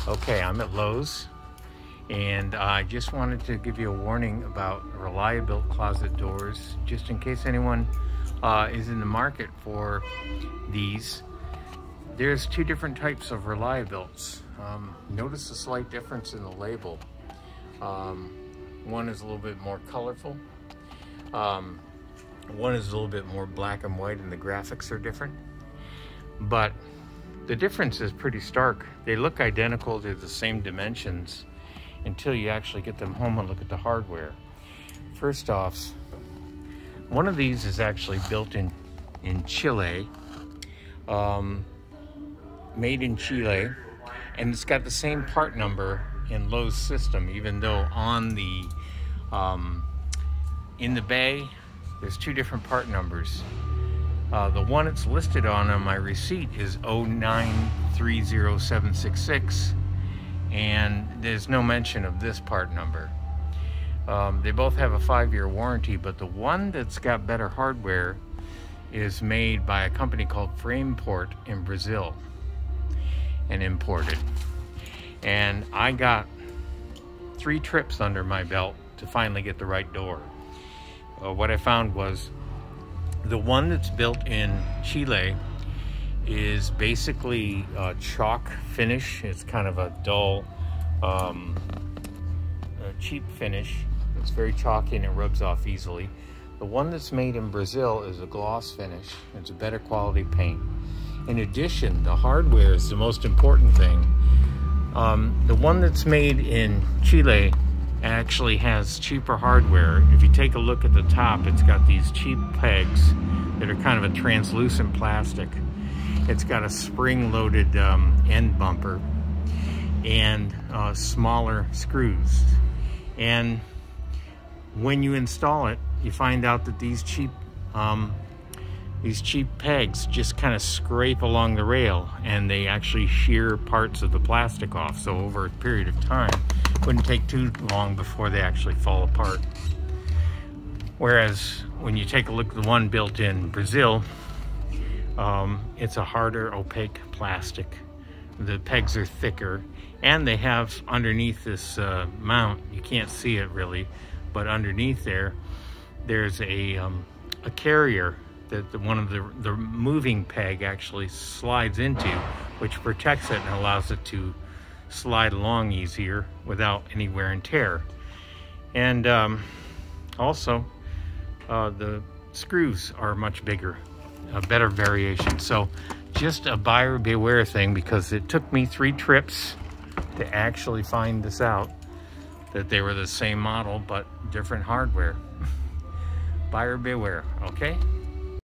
Okay, I'm at Lowe's, and I just wanted to give you a warning about Reliabilt closet doors, just in case anyone is in the market for these. There's two different types of Reliabilts. Notice a slight difference in the label. One is a little bit more colorful. One is a little bit more black and white, and the graphics are different. But the difference is pretty stark. They look identical, they're the same dimensions, until you actually get them home and look at the hardware. First off, one of these is actually built in Chile, made in Chile, and it's got the same part number in Lowe's system, even though on the in the bay there's two different part numbers. The one it's listed on my receipt is 0930766, and there's no mention of this part number. They both have a 5-year warranty, but the one that's got better hardware is made by a company called Frameport in Brazil and imported. And I got 3 trips under my belt to finally get the right door. What I found was the one that's built in Chile is basically a chalk finish. It's kind of a dull, cheap finish. It's very chalky and it rubs off easily. The one that's made in Brazil is a gloss finish. It's a better quality paint. In addition, the hardware is the most important thing. The one that's made in Chile actually has cheaper hardware. If you take a look at the top, it's got these cheap pegs that are kind of a translucent plastic. It's got a spring-loaded end bumper and smaller screws. And when you install it, you find out that these cheap pegs just kind of scrape along the rail, and they actually shear parts of the plastic off. So over a period of time, it wouldn't take too long before they actually fall apart. Whereas when you take a look at the one built in Brazil, it's a harder, opaque plastic. The pegs are thicker, and they have underneath this mount, you can't see it really, but underneath there's a carrier that one of the moving peg actually slides into, which protects it and allows it to slide along easier without any wear and tear. And also the screws are much bigger, a better variation. So just a buyer beware thing, because it took me 3 trips to actually find this out, that they were the same model but different hardware. Buyer beware, okay?